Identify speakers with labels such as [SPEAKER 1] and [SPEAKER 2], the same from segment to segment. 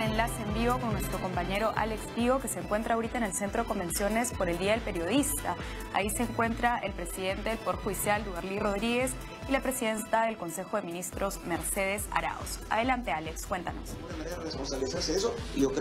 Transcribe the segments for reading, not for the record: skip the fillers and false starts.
[SPEAKER 1] enlace en vivo con nuestro compañero Alex Pío, que se encuentra ahorita en el Centro de Convenciones por el Día del Periodista. Ahí se encuentra el presidente del Poder Judicial, Duverly Rodríguez, y la presidenta del Consejo de Ministros, Mercedes Arauz. Adelante, Alex, cuéntanos.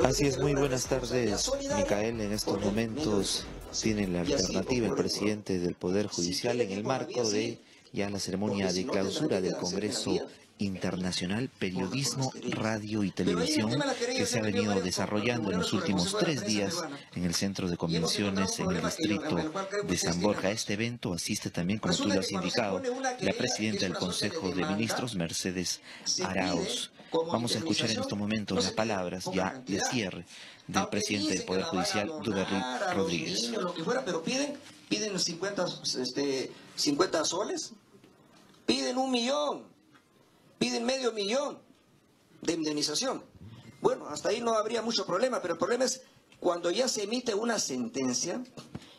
[SPEAKER 2] Así es, muy buenas tardes, Micael. En estos momentos tiene la alternativa el presidente del Poder Judicial en el marco de ya la ceremonia de clausura del Congreso Internacional Periodismo, Radio y Televisión, que se ha venido desarrollando en los últimos 3 días en el Centro de Convenciones en el distrito de San Borja. A este evento asiste también, como tú lo has indicado, la presidenta del Consejo de Ministros, Mercedes Arauz. Vamos a escuchar en estos momentos las palabras ya de cierre del presidente del Poder Judicial, Duverly Rodríguez.
[SPEAKER 3] Piden 50 soles, piden 1 millón, piden medio millón de indemnización. Bueno, hasta ahí no habría mucho problema, pero el problema es cuando ya se emite una sentencia,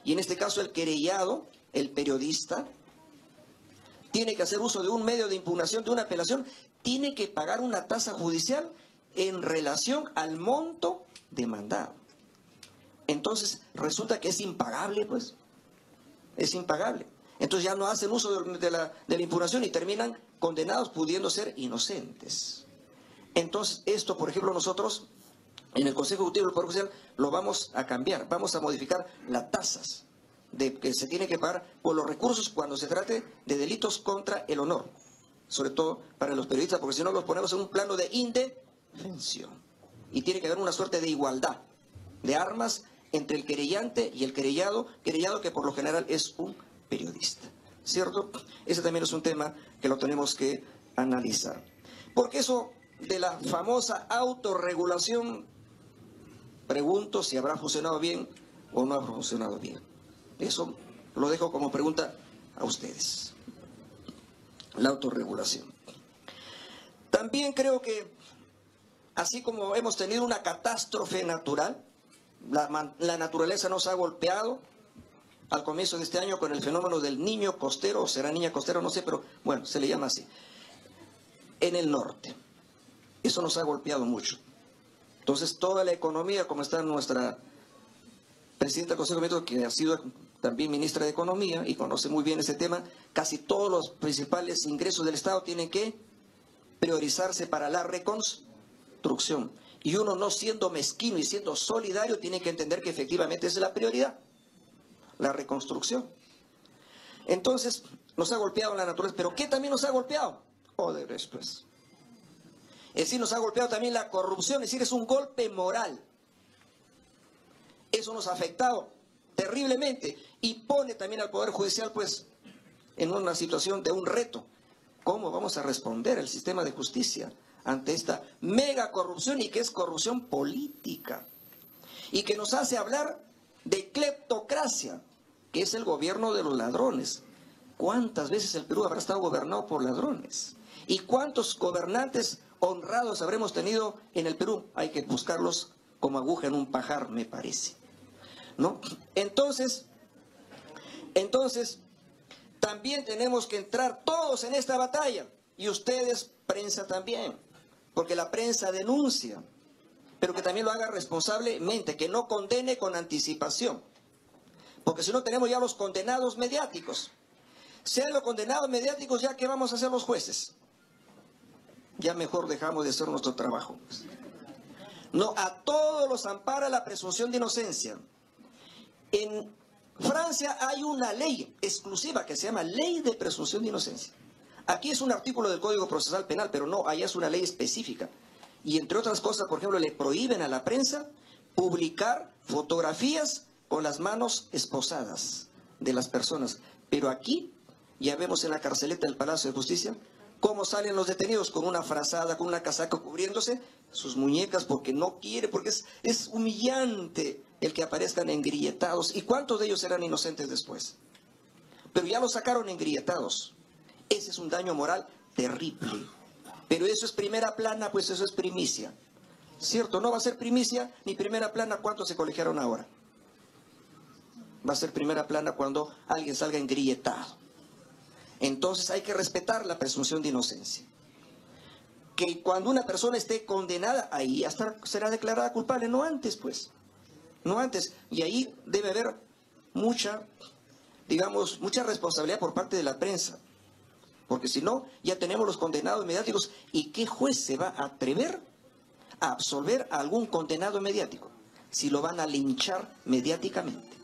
[SPEAKER 3] y en este caso el querellado, el periodista, tiene que hacer uso de un medio de impugnación, de una apelación, tiene que pagar una tasa judicial en relación al monto demandado. Entonces resulta que es impagable, pues. Es impagable. Entonces ya no hacen uso de la impugnación y terminan condenados pudiendo ser inocentes. Entonces esto, por ejemplo, nosotros en el Consejo Ejecutivo del Poder Judicial lo vamos a cambiar. Vamos a modificar las tasas que se tiene que pagar por los recursos cuando se trate de delitos contra el honor. Sobre todo para los periodistas, porque si no los ponemos en un plano de indefensión. Y tiene que haber una suerte de igualdad de armas entre el querellante y el querellado que por lo general es un periodista, ¿cierto? Ese también es un tema que lo tenemos que analizar. Porque eso de la famosa autorregulación, pregunto si habrá funcionado bien o no habrá funcionado bien. Eso lo dejo como pregunta a ustedes. La autorregulación. También creo que, así como hemos tenido una catástrofe natural, la naturaleza nos ha golpeado al comienzo de este año con el fenómeno del niño costero, o será niña costera, no sé, pero bueno, se le llama así, en el norte. Eso nos ha golpeado mucho. Entonces toda la economía, como está nuestra presidenta del Consejo de Ministros, que ha sido también ministra de Economía y conoce muy bien ese tema, casi todos los principales ingresos del Estado tienen que priorizarse para la reconstrucción. Y uno, no siendo mezquino y siendo solidario, tiene que entender que efectivamente esa es la prioridad, la reconstrucción. Entonces, nos ha golpeado la naturaleza. ¿Pero qué también nos ha golpeado? Odebrecht, pues. Es decir, nos ha golpeado también la corrupción, es decir, es un golpe moral. Eso nos ha afectado terriblemente y pone también al Poder Judicial, pues, en una situación de un reto. ¿Cómo vamos a responder al sistema de justicia ante esta mega corrupción, y que es corrupción política, y que nos hace hablar de cleptocracia, que es el gobierno de los ladrones? ¿Cuántas veces el Perú habrá estado gobernado por ladrones? ¿Y cuántos gobernantes honrados habremos tenido en el Perú? Hay que buscarlos como aguja en un pajar, me parece, ¿no? Entonces, también tenemos que entrar todos en esta batalla, y ustedes, prensa también, porque la prensa denuncia, pero que también lo haga responsablemente, que no condene con anticipación, porque si no tenemos ya los condenados mediáticos. Sean los condenados mediáticos, ya que vamos a hacer los jueces, ya mejor dejamos de hacer nuestro trabajo. No, a todos los ampara la presunción de inocencia. En Francia hay una ley exclusiva que se llama Ley de Presunción de Inocencia. Aquí es un artículo del Código Procesal Penal, pero no, allá es una ley específica. Y entre otras cosas, por ejemplo, le prohíben a la prensa publicar fotografías con las manos esposadas de las personas. Pero aquí ya vemos en la carceleta del Palacio de Justicia cómo salen los detenidos con una frazada, con una casaca cubriéndose sus muñecas, porque no quiere, porque es humillante el que aparezcan engrilletados. ¿Y cuántos de ellos serán inocentes después? Pero ya los sacaron engrilletados. Ese es un daño moral terrible. Pero eso es primera plana, pues eso es primicia. ¿Cierto? No va a ser primicia ni primera plana cuando se colegiaron ahora. Va a ser primera plana cuando alguien salga engrilletado. Entonces hay que respetar la presunción de inocencia. que cuando una persona esté condenada, ahí hasta será declarada culpable, no antes, pues. No antes. Y ahí debe haber mucha, digamos, mucha responsabilidad por parte de la prensa. Porque si no, ya tenemos los condenados mediáticos. ¿Y qué juez se va a atrever a absolver a algún condenado mediático? Si lo van a linchar mediáticamente.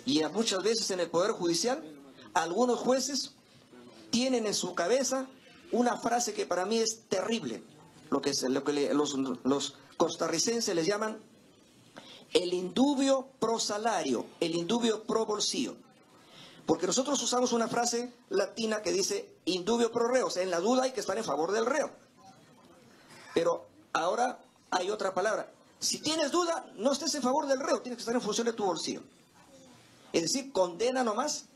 [SPEAKER 3] Y muchas veces en el Poder Judicial, algunos jueces tienen en su cabeza una frase que para mí es terrible. Lo que los costarricenses les llaman el indubio pro salario, el indubio pro bolsillo. Porque nosotros usamos una frase latina que dice indubio pro reo, o sea, en la duda hay que estar en favor del reo. Pero ahora hay otra palabra. Si tienes duda, no estés en favor del reo, tienes que estar en función de tu bolsillo. Es decir, condena nomás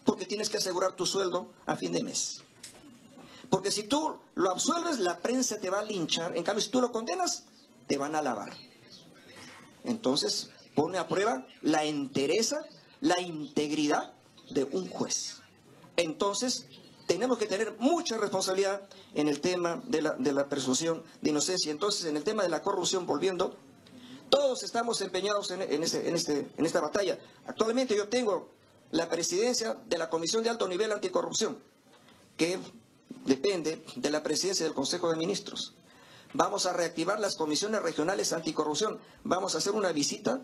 [SPEAKER 3] porque tienes que asegurar tu sueldo a fin de mes. Porque si tú lo absuelves, la prensa te va a linchar. En cambio, si tú lo condenas, te van a alabar. Entonces, pone a prueba la entereza, la integridad de un juez. Entonces, tenemos que tener mucha responsabilidad en el tema de la presunción de inocencia. Entonces, en el tema de la corrupción, volviendo, todos estamos empeñados en esta batalla. Actualmente yo tengo la presidencia de la Comisión de Alto Nivel Anticorrupción, que depende de la presidencia del Consejo de Ministros. Vamos a reactivar las comisiones regionales anticorrupción. Vamos a hacer una visita,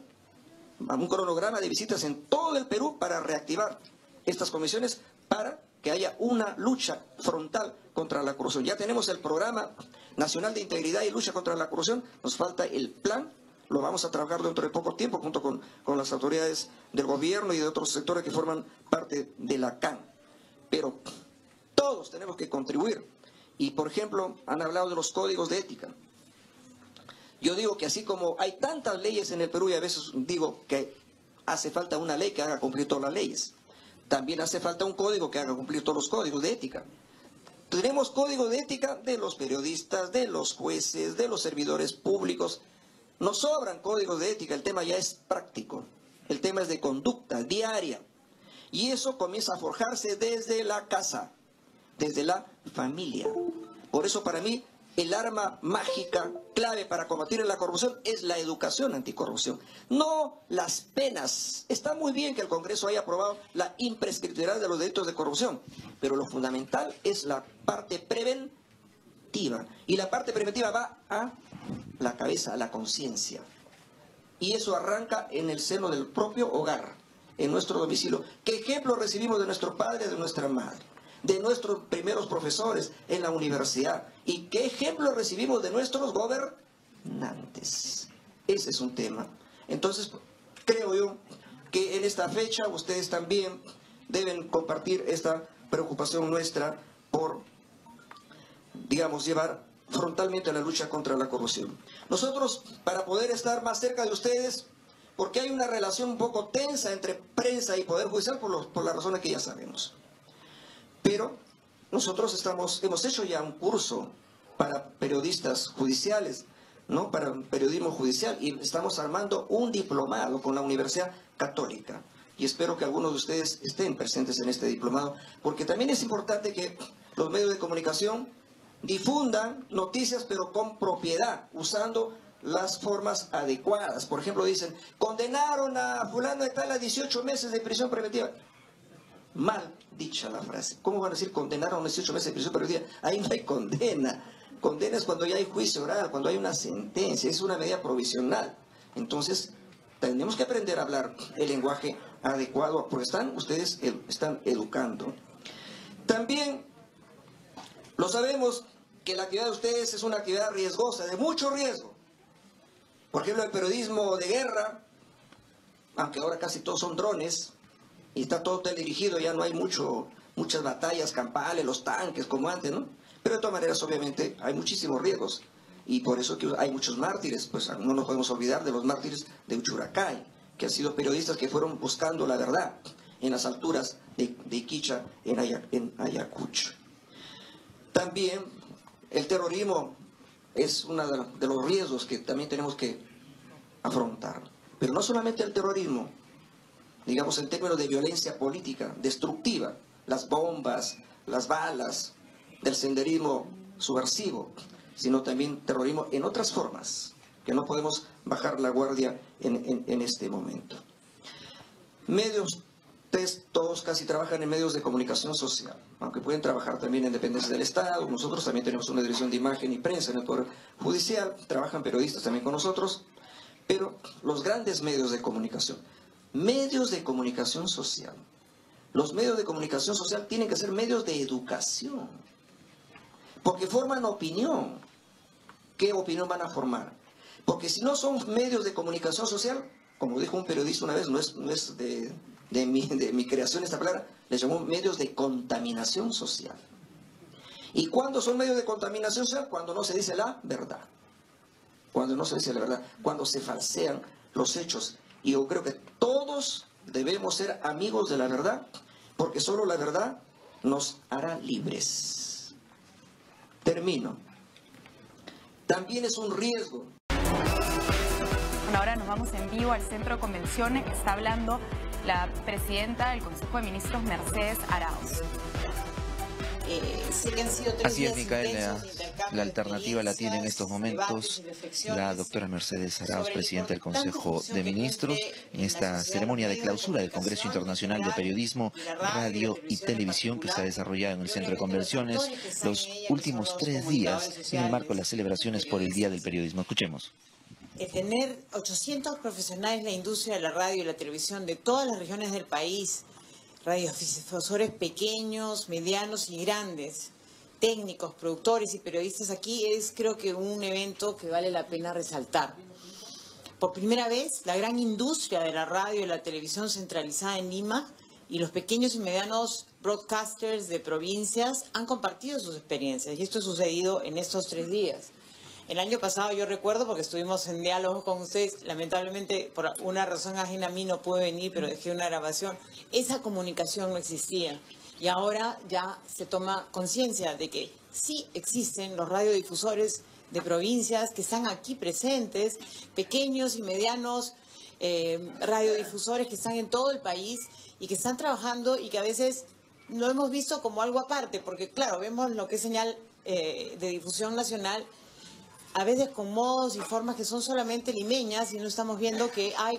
[SPEAKER 3] un cronograma de visitas en todo el Perú para reactivar estas comisiones para que haya una lucha frontal contra la corrupción. Ya tenemos el Programa Nacional de Integridad y Lucha contra la Corrupción. Nos falta el plan. Lo vamos a trabajar dentro de poco tiempo junto con las autoridades del gobierno y de otros sectores que forman parte de la CAN. Pero todos tenemos que contribuir. Y, por ejemplo, han hablado de los códigos de ética. Yo digo que así como hay tantas leyes en el Perú, y a veces digo que hace falta una ley que haga cumplir todas las leyes, también hace falta un código que haga cumplir todos los códigos de ética. Tenemos código de ética de los periodistas, de los jueces, de los servidores públicos. Nos sobran códigos de ética, el tema ya es práctico. El tema es de conducta diaria. Y eso comienza a forjarse desde la casa, desde la familia. Por eso para mí el arma mágica clave para combatir la corrupción es la educación anticorrupción, no las penas. Está muy bien que el Congreso haya aprobado la imprescriptibilidad de los delitos de corrupción, pero lo fundamental es la parte preventiva. Y la parte preventiva va a la cabeza, a la conciencia. Y eso arranca en el seno del propio hogar, en nuestro domicilio. ¿Qué ejemplo recibimos de nuestro padre, de nuestra madre, de nuestros primeros profesores en la universidad? ¿Y qué ejemplo recibimos de nuestros gobernantes? Ese es un tema. Entonces, creo yo que en esta fecha ustedes también deben compartir esta preocupación nuestra por, digamos, llevar frontalmente a la lucha contra la corrupción. Nosotros, para poder estar más cerca de ustedes, porque hay una relación un poco tensa entre prensa y Poder Judicial por las razones que ya sabemos. Pero nosotros hemos hecho ya un curso para periodistas judiciales, ¿no? Para periodismo judicial, y estamos armando un diplomado con la Universidad Católica. Y espero que algunos de ustedes estén presentes en este diplomado, porque también es importante que los medios de comunicación difundan noticias, pero con propiedad, usando las formas adecuadas. Por ejemplo, dicen, condenaron a fulano de tal a 18 meses de prisión preventiva. Mal dicha la frase. ¿Cómo van a decir condenaron a 18 meses de prisión preventiva? Ahí no hay condena. Condena es cuando ya hay juicio oral, cuando hay una sentencia, es una medida provisional. Entonces, tenemos que aprender a hablar el lenguaje adecuado, porque ustedes están educando. También lo sabemos que la actividad de ustedes es una actividad riesgosa, de mucho riesgo. Por ejemplo, el periodismo de guerra, aunque ahora casi todos son drones, y está todo teledirigido, ya no hay muchas batallas campales, los tanques como antes, ¿no? Pero de todas maneras, obviamente, hay muchísimos riesgos. Y por eso que hay muchos mártires, pues no nos podemos olvidar de los mártires de Uchuracay, que han sido periodistas que fueron buscando la verdad en las alturas de Iquicha, en Ayacucho. También el terrorismo es uno de los riesgos que también tenemos que afrontar. Pero no solamente el terrorismo, digamos en términos de violencia política, destructiva, las bombas, las balas, del senderismo subversivo, sino también terrorismo en otras formas, que no podemos bajar la guardia en este momento. Medios, todos casi trabajan en medios de comunicación social, aunque pueden trabajar también en dependencias del Estado. Nosotros también tenemos una dirección de imagen y prensa en el Poder Judicial, trabajan periodistas también con nosotros, pero los grandes medios de comunicación social, los medios de comunicación social tienen que ser medios de educación, porque forman opinión. ¿Qué opinión van a formar? Porque si no son medios de comunicación social, como dijo un periodista una vez, no es de mi creación esta palabra, les llamó medios de contaminación social. ¿Y cuándo son medios de contaminación social? Cuando no se dice la verdad. Cuando no se dice la verdad, cuando se falsean los hechos. Y yo creo que todos debemos ser amigos de la verdad, porque solo la verdad nos hará libres. Termino. También es un riesgo.
[SPEAKER 1] Bueno, ahora nos vamos en vivo al Centro de Convenciones. Está hablando la presidenta del Consejo de Ministros, Mercedes Arauz.
[SPEAKER 2] Así es, Micaela, la alternativa la tiene en estos momentos la doctora Mercedes Arauz, presidenta del Consejo de Ministros, en esta ceremonia de clausura del Congreso Internacional de Periodismo, Radio y Televisión que se ha desarrollado en el Centro de Convenciones los últimos 3 días en el marco de las celebraciones por el Día del Periodismo. Escuchemos.
[SPEAKER 4] Tener 800 profesionales de la industria de la radio y la televisión de todas las regiones del país, radiodifusores pequeños, medianos y grandes, técnicos, productores y periodistas aquí es, creo que, un evento que vale la pena resaltar. Por primera vez, la gran industria de la radio y la televisión centralizada en Lima y los pequeños y medianos broadcasters de provincias han compartido sus experiencias, y esto ha sucedido en estos 3 días. El año pasado yo recuerdo, porque estuvimos en diálogo con ustedes, lamentablemente por una razón ajena a mí no pude venir, pero dejé una grabación, esa comunicación no existía. Y ahora ya se toma conciencia de que sí existen los radiodifusores de provincias que están aquí presentes, pequeños y medianos radiodifusores que están en todo el país y que están trabajando y que a veces lo hemos visto como algo aparte, porque claro, vemos lo que es señal de difusión nacional, a veces con modos y formas que son solamente limeñas, y no estamos viendo que hay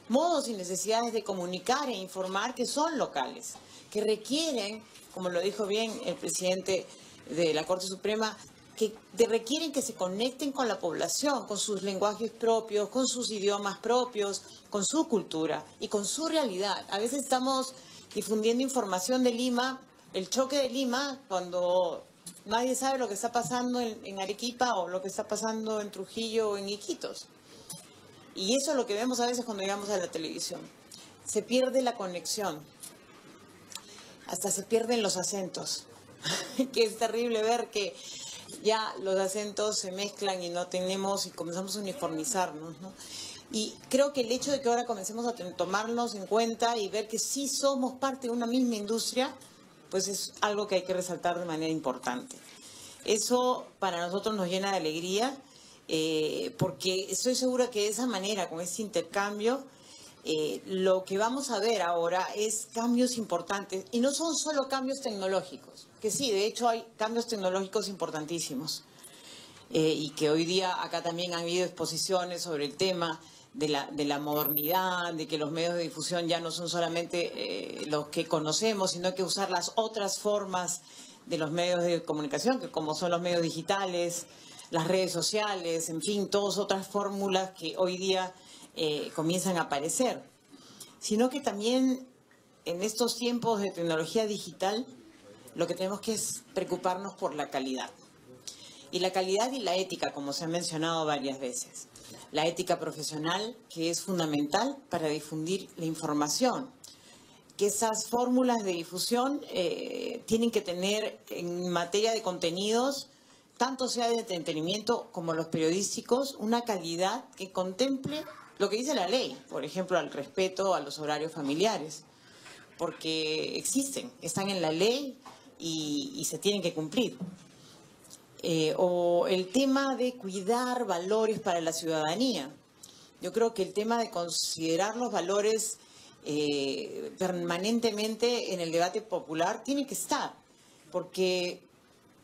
[SPEAKER 4] modos y necesidades de comunicar e informar que son locales, que requieren, como lo dijo bien el presidente de la Corte Suprema, que requieren que se conecten con la población, con sus lenguajes propios, con sus idiomas propios, con su cultura y con su realidad. A veces estamos difundiendo información de Lima, el choque de Lima, cuando nadie sabe lo que está pasando en Arequipa o lo que está pasando en Trujillo o en Iquitos. Y eso es lo que vemos a veces cuando llegamos a la televisión. Se pierde la conexión, hasta se pierden los acentos, que es terrible ver que ya los acentos se mezclan y no tenemos y comenzamos a uniformizarnos, ¿no? Y creo que el hecho de que ahora comencemos a tomarnos en cuenta y ver que sí somos parte de una misma industria, pues es algo que hay que resaltar de manera importante. Eso para nosotros nos llena de alegría, porque estoy segura que de esa manera, con ese intercambio, lo que vamos a ver ahora es cambios importantes, y no son solo cambios tecnológicos, que sí, de hecho hay cambios tecnológicos importantísimos, y que hoy día acá también han habido exposiciones sobre el tema de la modernidad, de que los medios de difusión ya no son solamente los que conocemos, sino que usar las otras formas de los medios de comunicación, que como son los medios digitales, las redes sociales, en fin, todas otras fórmulas que hoy día comienzan a aparecer. Sino que también en estos tiempos de tecnología digital, lo que tenemos que es preocuparnos por la calidad. Y la calidad y la ética, como se ha mencionado varias veces. La ética profesional, que es fundamental para difundir la información. Que esas fórmulas de difusión tienen que tener en materia de contenidos, tanto sea de entretenimiento como los periodísticos, una calidad que contemple lo que dice la ley, por ejemplo, al respeto a los horarios familiares, porque existen, están en la ley y se tienen que cumplir. O el tema de cuidar valores para la ciudadanía. Yo creo que el tema de considerar los valores permanentemente en el debate popular tiene que estar, porque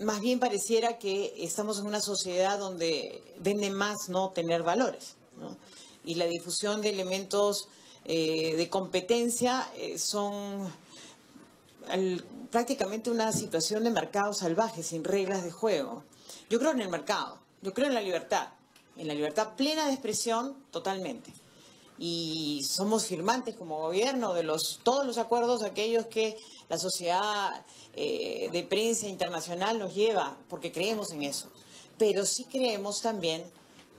[SPEAKER 4] más bien pareciera que estamos en una sociedad donde vende más no tener valores, ¿no? Y la difusión de elementos de competencia son prácticamente una situación de mercado salvaje, sin reglas de juego. Yo creo en el mercado, yo creo en la libertad plena de expresión totalmente. Y somos firmantes como gobierno de todos los acuerdos, aquellos que la sociedad de prensa internacional nos lleva, porque creemos en eso. Pero sí creemos también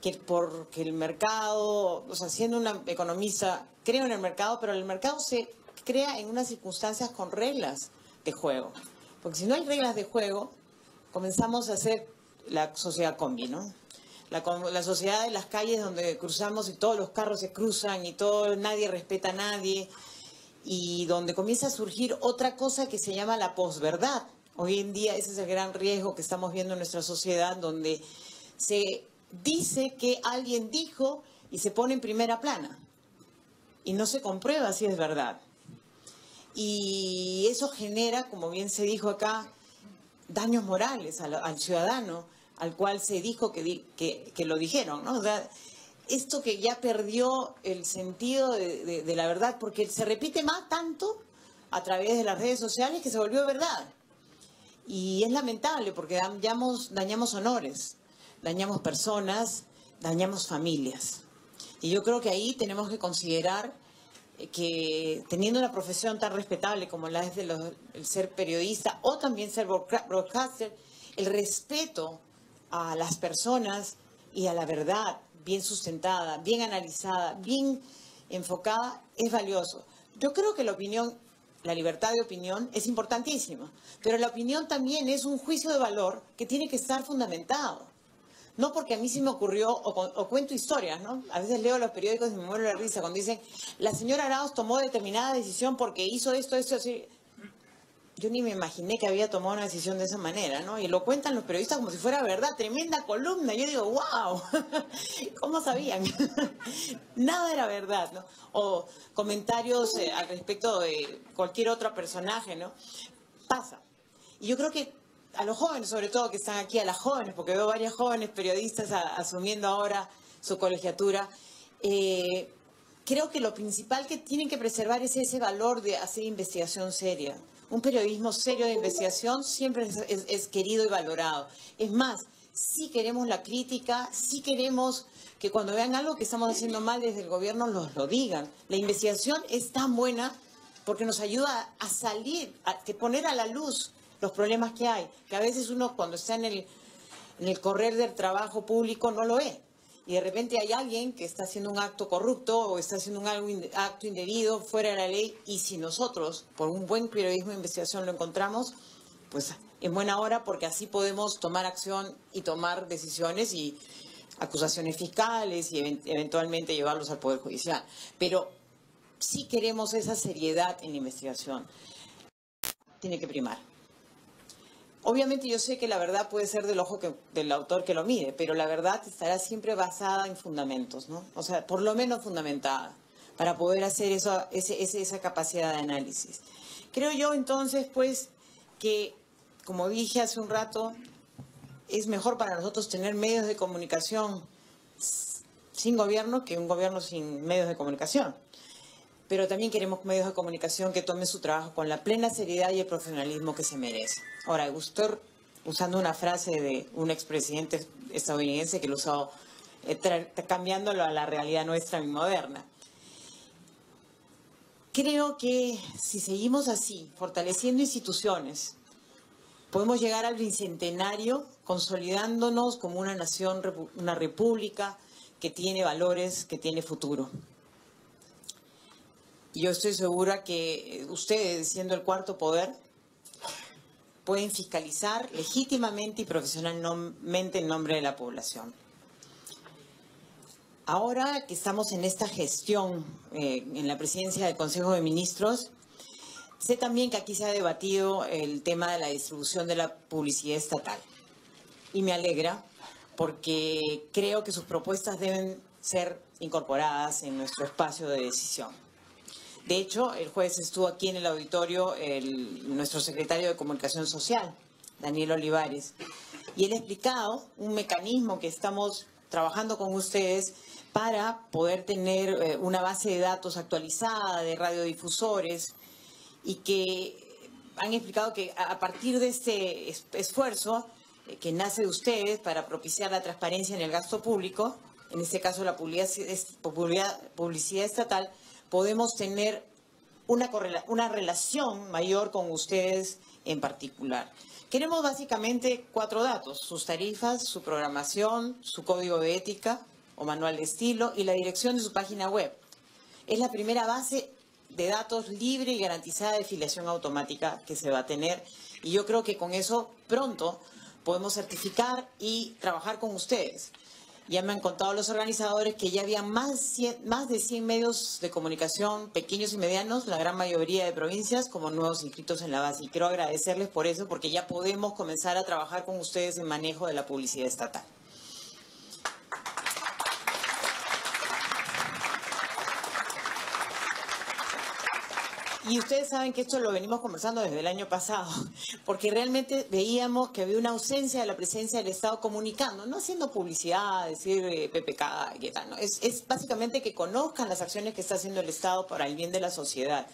[SPEAKER 4] que porque el mercado, o sea, siendo una economista, creo en el mercado, pero el mercado se crea en unas circunstancias con reglas de juego. Porque si no hay reglas de juego, comenzamos a hacer la sociedad combi, ¿no? La sociedad de las calles donde cruzamos y todos los carros se cruzan y nadie respeta a nadie, y donde comienza a surgir otra cosa que se llama la posverdad. Hoy en día ese es el gran riesgo que estamos viendo en nuestra sociedad, donde se dice que alguien dijo y se pone en primera plana y no se comprueba si es verdad. Y eso genera, como bien se dijo acá, daños morales al ciudadano, al cual se dijo que lo dijeron, ¿no? O sea, esto que ya perdió el sentido de la verdad, porque se repite más tanto a través de las redes sociales que se volvió verdad. Y es lamentable porque dañamos honores, dañamos personas, dañamos familias. Y yo creo que ahí tenemos que considerar que teniendo una profesión tan respetable como la es el ser periodista o también ser broadcaster, el respeto a las personas y a la verdad bien sustentada, bien analizada, bien enfocada, es valioso. Yo creo que la libertad de opinión es importantísima, pero la opinión también es un juicio de valor que tiene que estar fundamentado. No porque a mí se me ocurrió, o cuento historias, ¿no? A veces leo los periódicos y me muero de la risa cuando dicen, la señora Arauz tomó determinada decisión porque hizo esto, así. Yo ni me imaginé que había tomado una decisión de esa manera, ¿no? Y lo cuentan los periodistas como si fuera verdad, tremenda columna. Yo digo, wow, ¿cómo sabían? Nada era verdad, ¿no? O comentarios al respecto de cualquier otro personaje, ¿no? Pasa. Y yo creo que a los jóvenes, sobre todo, que están aquí, a las jóvenes, porque veo varias jóvenes periodistas asumiendo ahora su colegiatura, creo que lo principal que tienen que preservar es ese valor de hacer investigación seria. Un periodismo serio de investigación siempre es querido y valorado. Es más, sí queremos la crítica, sí queremos que cuando vean algo que estamos haciendo mal desde el gobierno nos lo digan. La investigación es tan buena porque nos ayuda a salir, a poner a la luz los problemas que hay, que a veces uno cuando está en el correr del trabajo público no lo ve. Y de repente hay alguien que está haciendo un acto corrupto o está haciendo un acto indebido fuera de la ley, y si nosotros, por un buen periodismo de investigación, lo encontramos, pues en buena hora, porque así podemos tomar acción y tomar decisiones y acusaciones fiscales y eventualmente llevarlos al Poder Judicial. Pero sí queremos esa seriedad en la investigación. Tiene que primar. Obviamente yo sé que la verdad puede ser del ojo del autor que lo mire, pero la verdad estará siempre basada en fundamentos, ¿no? O sea, por lo menos fundamentada, para poder hacer esa capacidad de análisis. Creo yo entonces, pues, que, como dije hace un rato, es mejor para nosotros tener medios de comunicación sin gobierno que un gobierno sin medios de comunicación. Pero también queremos medios de comunicación que tomen su trabajo con la plena seriedad y el profesionalismo que se merece. Ahora, estoy usando una frase de un expresidente estadounidense que lo usó, cambiándolo a la realidad nuestra y moderna. Creo que si seguimos así, fortaleciendo instituciones, podemos llegar al bicentenario consolidándonos como una nación, una república que tiene valores, que tiene futuro. Yo estoy segura que ustedes, siendo el cuarto poder, pueden fiscalizar legítimamente y profesionalmente en nombre de la población. Ahora que estamos en esta gestión en la presidencia del Consejo de Ministros, sé también que aquí se ha debatido el tema de la distribución de la publicidad estatal. Y me alegra porque creo que sus propuestas deben ser incorporadas en nuestro espacio de decisión. De hecho, el jueves estuvo aquí en el auditorio nuestro secretario de Comunicación Social, Daniel Olivares. Y él ha explicado un mecanismo que estamos trabajando con ustedes para poder tener una base de datos actualizada de radiodifusores y que han explicado que a partir de este esfuerzo que nace de ustedes para propiciar la transparencia en el gasto público, en este caso la publicidad estatal, podemos tener una relación mayor con ustedes en particular. Queremos básicamente 4 datos: sus tarifas, su programación, su código de ética o manual de estilo y la dirección de su página web. Es la primera base de datos libre y garantizada de filiación automática que se va a tener, y yo creo que con eso pronto podemos certificar y trabajar con ustedes. Ya me han contado los organizadores que ya había más de 100 medios de comunicación, pequeños y medianos, la gran mayoría de provincias, como nuevos inscritos en la base. Y quiero agradecerles por eso, porque ya podemos comenzar a trabajar con ustedes en manejo de la publicidad estatal. Y ustedes saben que esto lo venimos conversando desde el año pasado, porque realmente veíamos que había una ausencia de la presencia del Estado comunicando, no haciendo publicidad, decir PPK, qué tal, ¿no? Es básicamente que conozcan las acciones que está haciendo el Estado para el bien de la sociedad.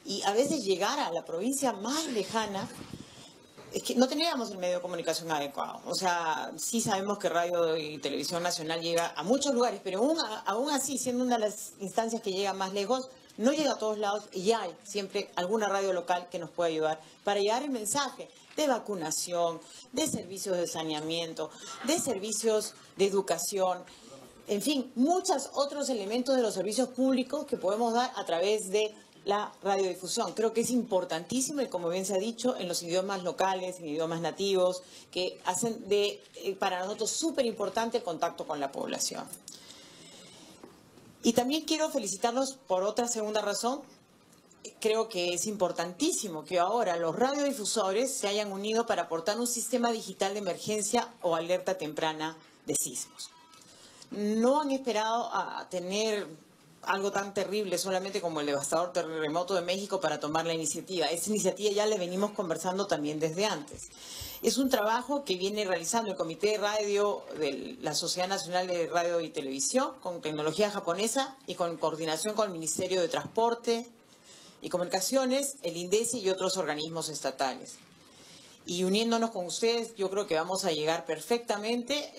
[SPEAKER 4] Y a veces llegar a la provincia más lejana, es que no teníamos el medio de comunicación adecuado. O sea, sí sabemos que Radio y Televisión Nacional llega a muchos lugares, pero aún así, siendo una de las instancias que llega más lejos, no llega a todos lados y hay siempre alguna radio local que nos puede ayudar para llevar el mensaje de vacunación, de servicios de saneamiento, de servicios de educación, en fin, muchos otros elementos de los servicios públicos que podemos dar a través de la radiodifusión. Creo que es importantísimo y, como bien se ha dicho, en los idiomas locales, en idiomas nativos, que hacen para nosotros súper importante el contacto con la población. Y también quiero felicitarlos por otra segunda razón. Creo que es importantísimo que ahora los radiodifusores se hayan unido para aportar un sistema digital de emergencia o alerta temprana de sismos. No han esperado a tener algo tan terrible solamente como el devastador terremoto de México para tomar la iniciativa. Esa iniciativa ya la venimos conversando también desde antes. Es un trabajo que viene realizando el Comité de Radio de la Sociedad Nacional de Radio y Televisión con tecnología japonesa y con coordinación con el Ministerio de Transporte y Comunicaciones, el INDECI y otros organismos estatales. Y uniéndonos con ustedes, yo creo que vamos a llegar perfectamente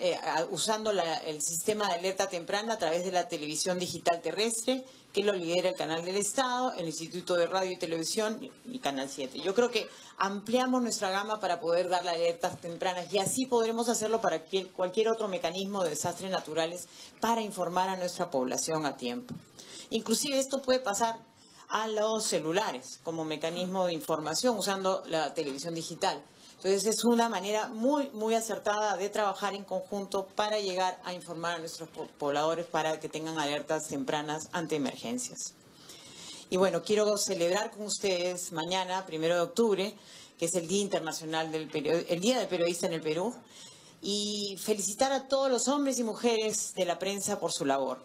[SPEAKER 4] usando el sistema de alerta temprana a través de la televisión digital terrestre, que lo lidera el Canal del Estado, el Instituto de Radio y Televisión y Canal 7. Yo creo que ampliamos nuestra gama para poder dar las alertas tempranas y así podremos hacerlo para cualquier otro mecanismo de desastres naturales para informar a nuestra población a tiempo. Inclusive esto puede pasar a los celulares como mecanismo de información usando la televisión digital. Entonces es una manera muy acertada de trabajar en conjunto para llegar a informar a nuestros pobladores para que tengan alertas tempranas ante emergencias. Y bueno, quiero celebrar con ustedes mañana, 1 de octubre, que es el Día Internacional del Día del Periodista en el Perú, y felicitar a todos los hombres y mujeres de la prensa por su labor.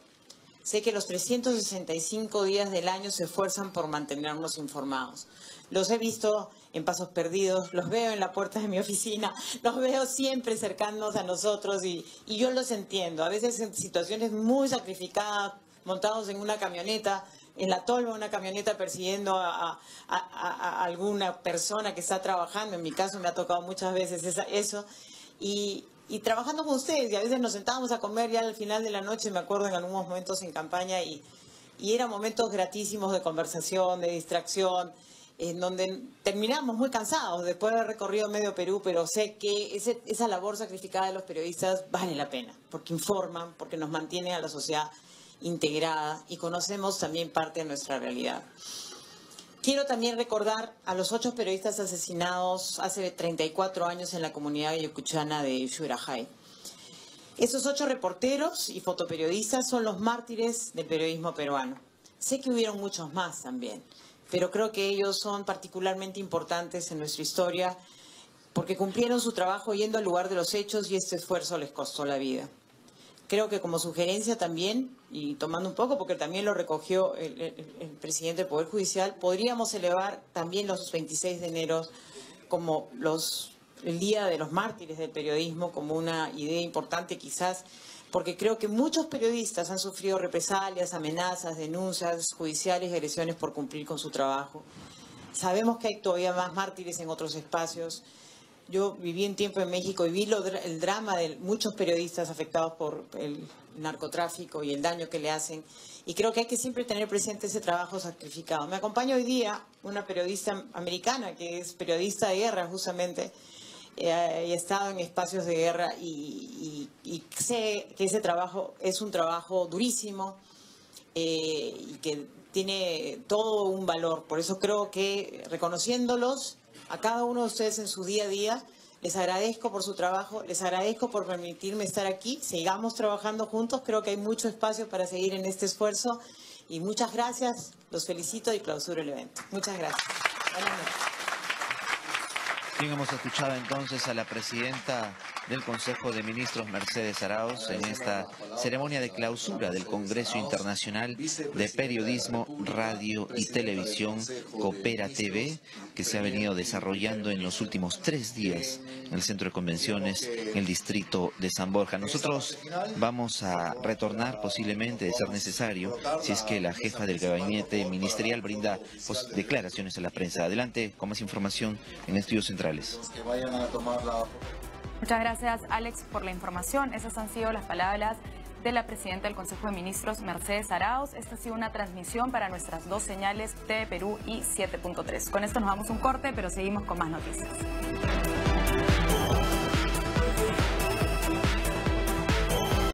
[SPEAKER 4] Sé que los 365 días del año se esfuerzan por mantenernos informados. Los he visto en pasos perdidos, los veo en la puerta de mi oficina, los veo siempre cercanos a nosotros y yo los entiendo. A veces en situaciones muy sacrificadas, montados en una camioneta, en la tolva de una camioneta persiguiendo a alguna persona que está trabajando. En mi caso me ha tocado muchas veces eso. Y trabajando con ustedes, y a veces nos sentábamos a comer ya al final de la noche, me acuerdo en algunos momentos en campaña, y eran momentos gratísimos de conversación, de distracción, en donde terminamos muy cansados después de haber recorrido medio Perú, pero sé que esa labor sacrificada de los periodistas vale la pena, porque informan, porque nos mantienen a la sociedad integrada y conocemos también parte de nuestra realidad. Quiero también recordar a los 8 periodistas asesinados hace 34 años en la comunidad ayacuchana de Xurajay. Esos 8 reporteros y fotoperiodistas son los mártires del periodismo peruano. Sé que hubieron muchos más también, pero creo que ellos son particularmente importantes en nuestra historia porque cumplieron su trabajo yendo al lugar de los hechos y este esfuerzo les costó la vida. Creo que como sugerencia también, y tomando un poco porque también lo recogió el presidente del Poder Judicial, podríamos elevar también los 26 de enero como los el Día de los Mártires del Periodismo como una idea importante quizás, porque creo que muchos periodistas han sufrido represalias, amenazas, denuncias judiciales y agresiones por cumplir con su trabajo. Sabemos que hay todavía más mártires en otros espacios. Yo viví un tiempo en México y vi el drama de muchos periodistas afectados por el narcotráfico y el daño que le hacen. Y creo que hay que siempre tener presente ese trabajo sacrificado. Me acompaña hoy día una periodista americana que es periodista de guerra justamente. Y ha estado en espacios de guerra y sé que ese trabajo es un trabajo durísimo y que tiene todo un valor. Por eso creo que reconociéndolos a cada uno de ustedes en su día a día, les agradezco por su trabajo, les agradezco por permitirme estar aquí. Sigamos trabajando juntos, creo que hay mucho espacio para seguir en este esfuerzo. Y muchas gracias, los felicito y clausuro el evento. Muchas gracias. Buenas noches.
[SPEAKER 2] Bien, hemos escuchado entonces a la presidenta del Consejo de Ministros, Mercedes Arauz, en esta ceremonia de clausura del Congreso Internacional de Periodismo, Radio y Televisión, Coopera TV, que se ha venido desarrollando en los últimos 3 días en el Centro de Convenciones, en el distrito de San Borja. Nosotros vamos a retornar posiblemente, de ser necesario, si es que la jefa del gabinete ministerial brinda declaraciones a la prensa. Adelante con más información en Estudios Centrales.
[SPEAKER 1] Muchas gracias, Alex, por la información. Esas han sido las palabras de la presidenta del Consejo de Ministros, Mercedes Arauz. Esta ha sido una transmisión para nuestras 2 señales, TV Perú y 7.3. Con esto nos vamos a un corte, pero seguimos con más noticias.